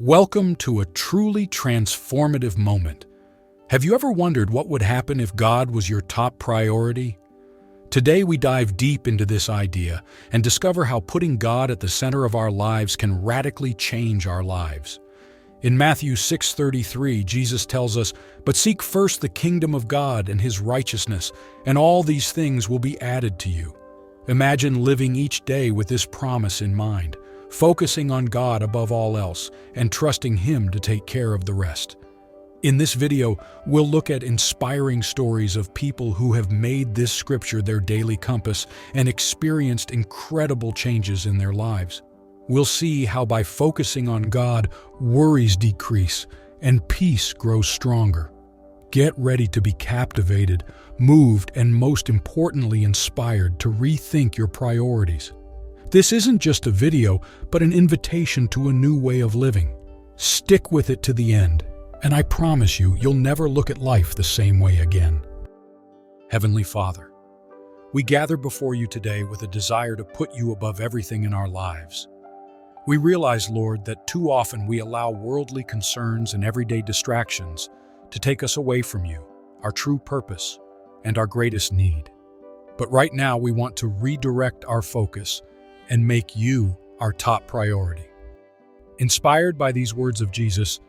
Welcome to a truly transformative moment. Have you ever wondered what would happen if God was your top priority? Today we dive deep into this idea and discover how putting God at the center of our lives can radically change our lives. In Matthew 6:33, Jesus tells us, "But seek first the kingdom of God and His righteousness, and all these things will be added to you." Imagine living each day with this promise in mind, focusing on God above all else and trusting Him to take care of the rest. In this video, we'll look at inspiring stories of people who have made this scripture their daily compass and experienced incredible changes in their lives. We'll see how by focusing on God, worries decrease and peace grows stronger. Get ready to be captivated, moved, and most importantly inspired to rethink your priorities. This isn't just a video, but an invitation to a new way of living. Stick with it to the end, and I promise you, you'll never look at life the same way again. Heavenly Father, we gather before you today with a desire to put you above everything in our lives. We realize, Lord, that too often we allow worldly concerns and everyday distractions to take us away from you, our true purpose, and our greatest need. But right now, we want to redirect our focus and make you our top priority. Inspired by these words of Jesus,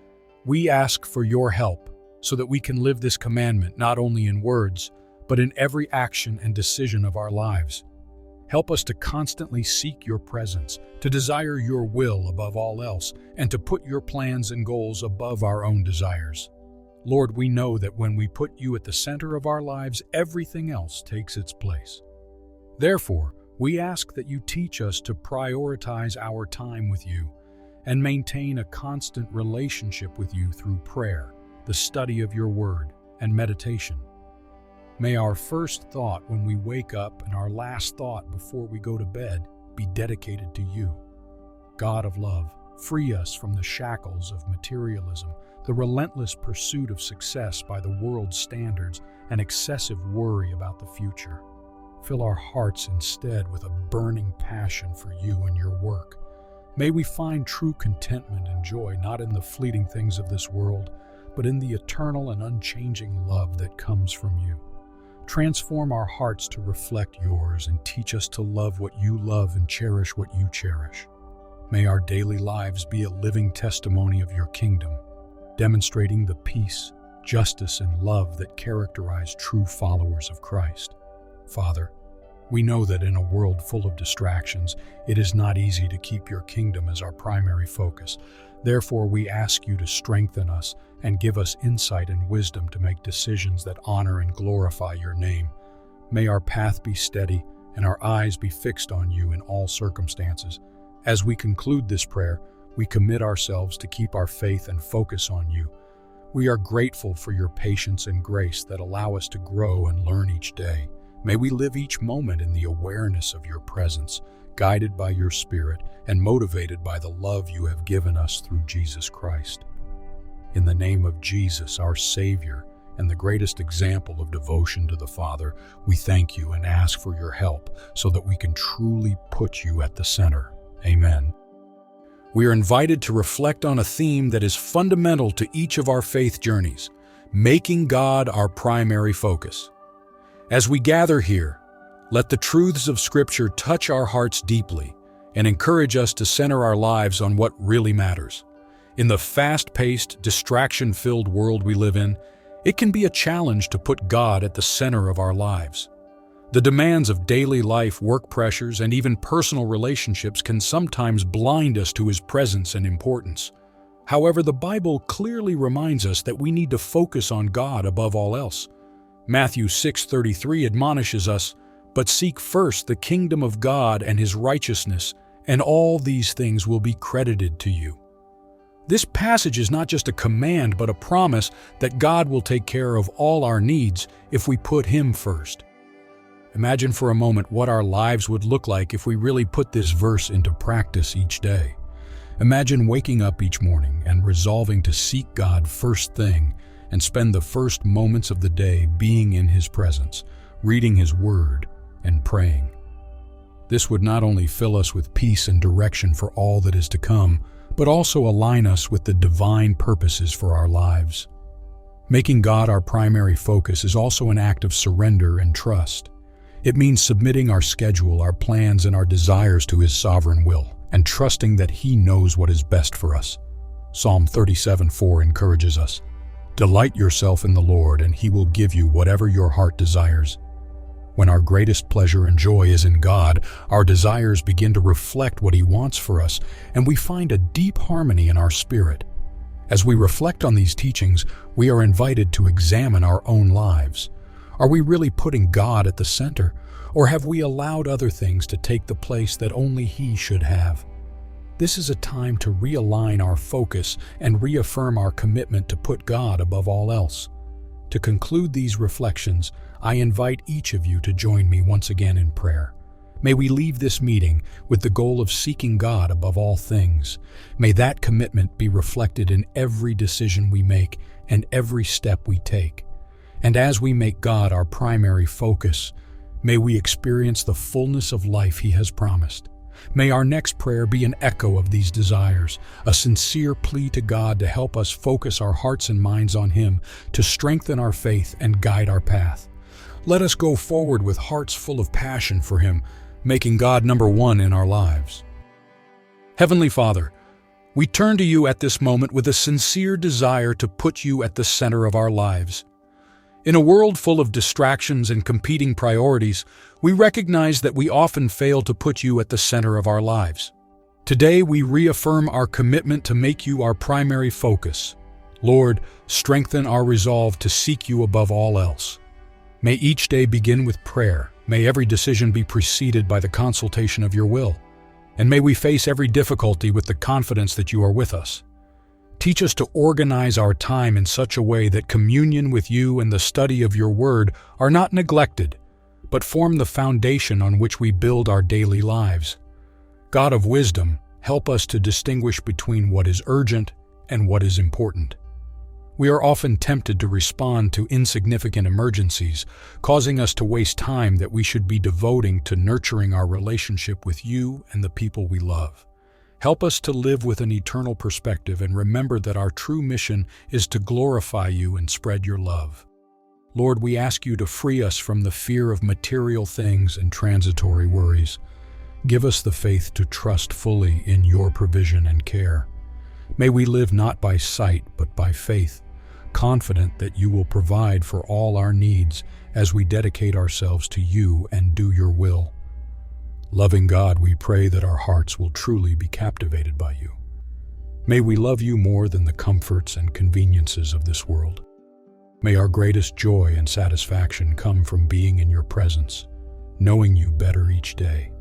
we ask for your help so that we can live this commandment not only in words, but in every action and decision of our lives. Help us to constantly seek your presence, to desire your will above all else, and to put your plans and goals above our own desires. Lord, we know that when we put you at the center of our lives, everything else takes its place. Therefore, we ask that you teach us to prioritize our time with you and maintain a constant relationship with you through prayer, the study of your word, and meditation. May our first thought when we wake up and our last thought before we go to bed be dedicated to you. God of love, free us from the shackles of materialism, the relentless pursuit of success by the world's standards, and excessive worry about the future. Fill our hearts instead with a burning passion for you and your work. May we find true contentment and joy not in the fleeting things of this world, but in the eternal and unchanging love that comes from you. Transform our hearts to reflect yours and teach us to love what you love and cherish what you cherish. May our daily lives be a living testimony of your kingdom, demonstrating the peace, justice, and love that characterize true followers of Christ. Father, we know that in a world full of distractions, it is not easy to keep your kingdom as our primary focus. Therefore, we ask you to strengthen us and give us insight and wisdom to make decisions that honor and glorify your name. May our path be steady and our eyes be fixed on you in all circumstances. As we conclude this prayer, we commit ourselves to keep our faith and focus on you. We are grateful for your patience and grace that allow us to grow and learn each day. May we live each moment in the awareness of your presence, guided by your Spirit and motivated by the love you have given us through Jesus Christ. In the name of Jesus, our Savior, and the greatest example of devotion to the Father, we thank you and ask for your help so that we can truly put you at the center. Amen. We are invited to reflect on a theme that is fundamental to each of our faith journeys, making God our primary focus. As we gather here, let the truths of Scripture touch our hearts deeply and encourage us to center our lives on what really matters. In the fast-paced, distraction-filled world we live in, it can be a challenge to put God at the center of our lives. The demands of daily life, work pressures, and even personal relationships can sometimes blind us to His presence and importance. However, the Bible clearly reminds us that we need to focus on God above all else. Matthew 6:33 admonishes us, "But seek first the kingdom of God and His righteousness, and all these things will be credited to you." This passage is not just a command, but a promise that God will take care of all our needs if we put Him first. Imagine for a moment what our lives would look like if we really put this verse into practice each day. Imagine waking up each morning and resolving to seek God first thing and spend the first moments of the day being in His presence, reading His Word, and praying. This would not only fill us with peace and direction for all that is to come, but also align us with the divine purposes for our lives. Making God our primary focus is also an act of surrender and trust. It means submitting our schedule, our plans, and our desires to His sovereign will, and trusting that He knows what is best for us. Psalm 37:4 encourages us, "Delight yourself in the Lord, and He will give you whatever your heart desires." When our greatest pleasure and joy is in God, our desires begin to reflect what He wants for us, and we find a deep harmony in our spirit. As we reflect on these teachings, we are invited to examine our own lives. Are we really putting God at the center, or have we allowed other things to take the place that only He should have? This is a time to realign our focus and reaffirm our commitment to put God above all else. To conclude these reflections, I invite each of you to join me once again in prayer. May we leave this meeting with the goal of seeking God above all things. May that commitment be reflected in every decision we make and every step we take. And as we make God our primary focus, may we experience the fullness of life He has promised. May our next prayer be an echo of these desires, a sincere plea to God to help us focus our hearts and minds on Him, to strengthen our faith and guide our path. Let us go forward with hearts full of passion for Him, making God number one in our lives. Heavenly Father, we turn to You at this moment with a sincere desire to put You at the center of our lives. In a world full of distractions and competing priorities, we recognize that we often fail to put You at the center of our lives. Today, we reaffirm our commitment to make You our primary focus. Lord, strengthen our resolve to seek You above all else. May each day begin with prayer. May every decision be preceded by the consultation of Your will. And may we face every difficulty with the confidence that You are with us. Teach us to organize our time in such a way that communion with You and the study of Your Word are not neglected, but form the foundation on which we build our daily lives. God of wisdom, help us to distinguish between what is urgent and what is important. We are often tempted to respond to insignificant emergencies, causing us to waste time that we should be devoting to nurturing our relationship with You and the people we love. Help us to live with an eternal perspective and remember that our true mission is to glorify You and spread Your love. Lord, we ask You to free us from the fear of material things and transitory worries. Give us the faith to trust fully in Your provision and care. May we live not by sight but by faith, confident that You will provide for all our needs as we dedicate ourselves to You and do Your will. Loving God, we pray that our hearts will truly be captivated by You. May we love You more than the comforts and conveniences of this world. May our greatest joy and satisfaction come from being in Your presence, knowing You better each day,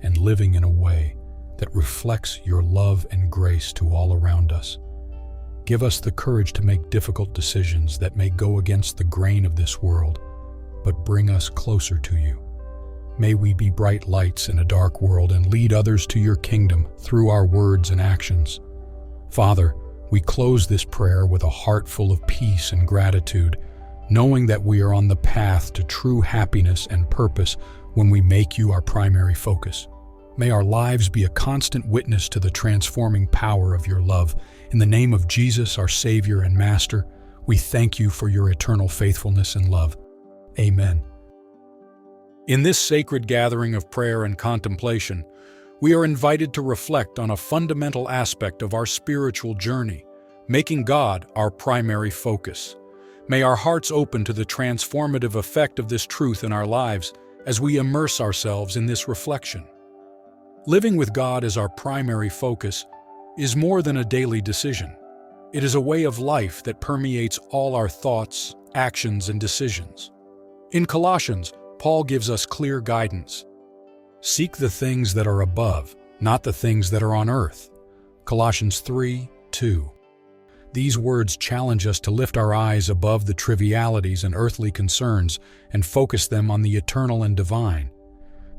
and living in a way that reflects Your love and grace to all around us. Give us the courage to make difficult decisions that may go against the grain of this world, but bring us closer to You. May we be bright lights in a dark world and lead others to Your kingdom through our words and actions. Father, we close this prayer with a heart full of peace and gratitude, knowing that we are on the path to true happiness and purpose when we make You our primary focus. May our lives be a constant witness to the transforming power of Your love. In the name of Jesus, our Savior and Master, we thank You for Your eternal faithfulness and love. Amen. In this sacred gathering of prayer and contemplation, we are invited to reflect on a fundamental aspect of our spiritual journey, making God our primary focus. May our hearts open to the transformative effect of this truth in our lives as we immerse ourselves in this reflection. Living with God as our primary focus is more than a daily decision. It is a way of life that permeates all our thoughts, actions, and decisions. In Colossians, Paul gives us clear guidance. Seek the things that are above, not the things that are on earth. Colossians 3:2. These words challenge us to lift our eyes above the trivialities and earthly concerns and focus them on the eternal and divine.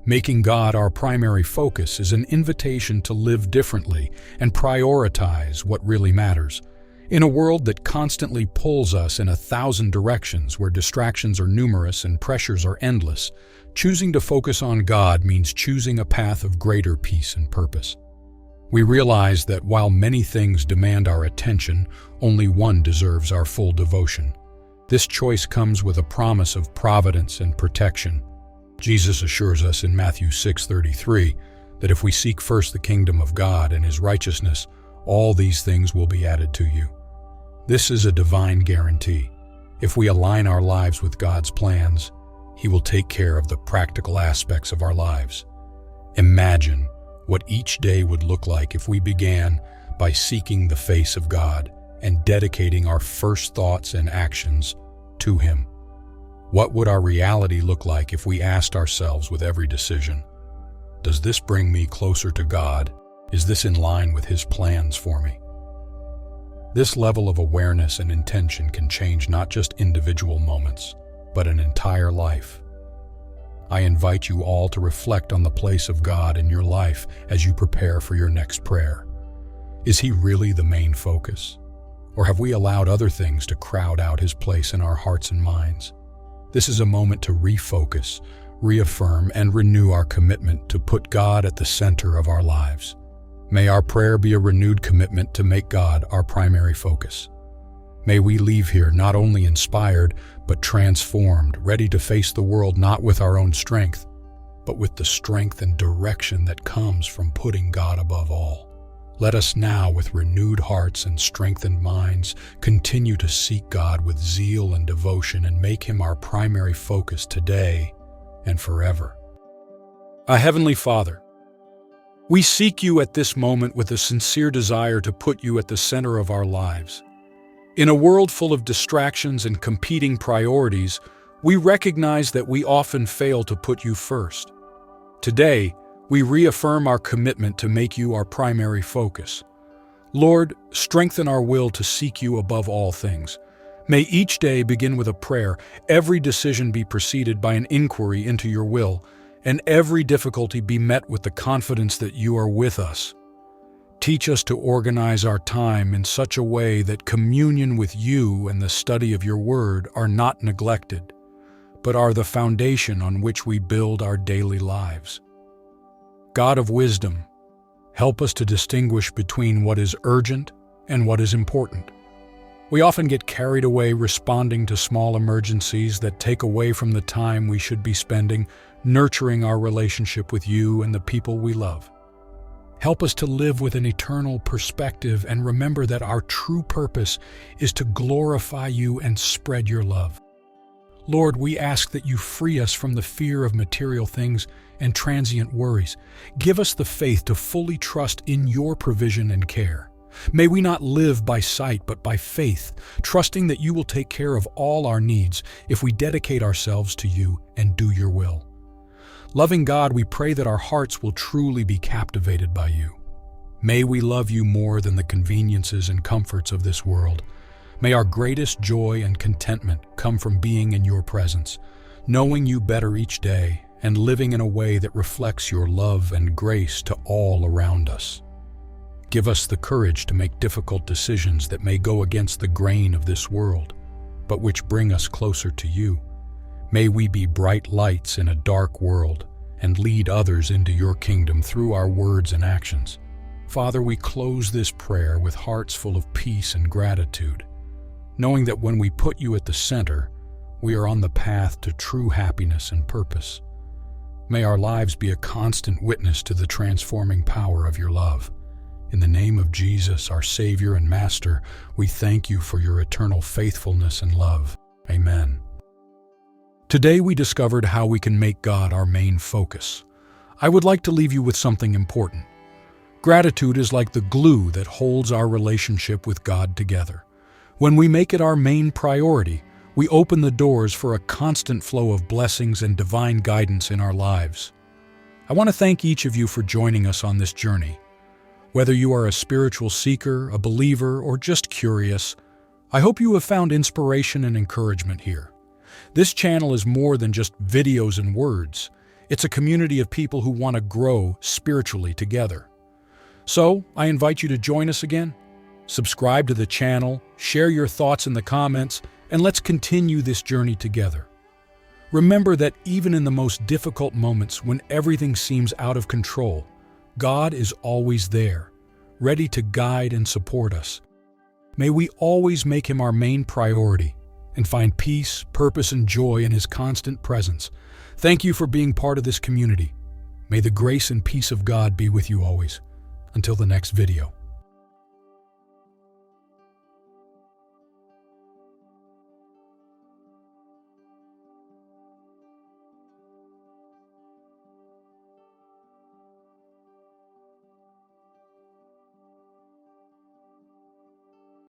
Making God our primary focus is an invitation to live differently and prioritize what really matters. In a world that constantly pulls us in 1,000 directions, where distractions are numerous and pressures are endless, choosing to focus on God means choosing a path of greater peace and purpose. We realize that while many things demand our attention, only one deserves our full devotion. This choice comes with a promise of providence and protection. Jesus assures us in Matthew 6:33 that if we seek first the kingdom of God and His righteousness, all these things will be added to you. This is a divine guarantee. If we align our lives with God's plans, He will take care of the practical aspects of our lives. Imagine what each day would look like if we began by seeking the face of God and dedicating our first thoughts and actions to Him. What would our reality look like if we asked ourselves with every decision, does this bring me closer to God? Is this in line with His plans for me? This level of awareness and intention can change not just individual moments, but an entire life. I invite you all to reflect on the place of God in your life as you prepare for your next prayer. Is He really the main focus? Or have we allowed other things to crowd out His place in our hearts and minds? This is a moment to refocus, reaffirm, and renew our commitment to put God at the center of our lives. May our prayer be a renewed commitment to make God our primary focus. May we leave here not only inspired, but transformed, ready to face the world not with our own strength, but with the strength and direction that comes from putting God above all. Let us now, with renewed hearts and strengthened minds, continue to seek God with zeal and devotion and make Him our primary focus today and forever. Our Heavenly Father, we seek You at this moment with a sincere desire to put You at the center of our lives. In a world full of distractions and competing priorities, we recognize that we often fail to put You first. Today, we reaffirm our commitment to make You our primary focus. Lord, strengthen our will to seek You above all things. May each day begin with a prayer, every decision be preceded by an inquiry into Your will, and every difficulty be met with the confidence that You are with us. Teach us to organize our time in such a way that communion with You and the study of Your Word are not neglected, but are the foundation on which we build our daily lives. God of wisdom, help us to distinguish between what is urgent and what is important. We often get carried away responding to small emergencies that take away from the time we should be spending nurturing our relationship with You and the people we love. Help us to live with an eternal perspective and remember that our true purpose is to glorify You and spread Your love. Lord, we ask that You free us from the fear of material things and transient worries. Give us the faith to fully trust in Your provision and care. May we not live by sight but by faith, trusting that You will take care of all our needs if we dedicate ourselves to You and do Your will. Loving God, we pray that our hearts will truly be captivated by You. May we love You more than the conveniences and comforts of this world. May our greatest joy and contentment come from being in Your presence, knowing You better each day, and living in a way that reflects Your love and grace to all around us. Give us the courage to make difficult decisions that may go against the grain of this world, but which bring us closer to You. May we be bright lights in a dark world and lead others into Your kingdom through our words and actions. Father, we close this prayer with hearts full of peace and gratitude, knowing that when we put You at the center, we are on the path to true happiness and purpose. May our lives be a constant witness to the transforming power of Your love. In the name of Jesus, our Savior and Master, we thank You for Your eternal faithfulness and love. Amen. Today we discovered how we can make God our main focus. I would like to leave you with something important. Gratitude is like the glue that holds our relationship with God together. When we make it our main priority, we open the doors for a constant flow of blessings and divine guidance in our lives. I want to thank each of you for joining us on this journey. Whether you are a spiritual seeker, a believer, or just curious, I hope you have found inspiration and encouragement here. This channel is more than just videos and words. It's a community of people who want to grow spiritually together. So, I invite you to join us again. Subscribe to the channel, share your thoughts in the comments, and let's continue this journey together. Remember that even in the most difficult moments when everything seems out of control, God is always there, ready to guide and support us. May we always make Him our main priority and find peace, purpose, and joy in His constant presence. Thank you for being part of this community. May the grace and peace of God be with you always. Until the next video.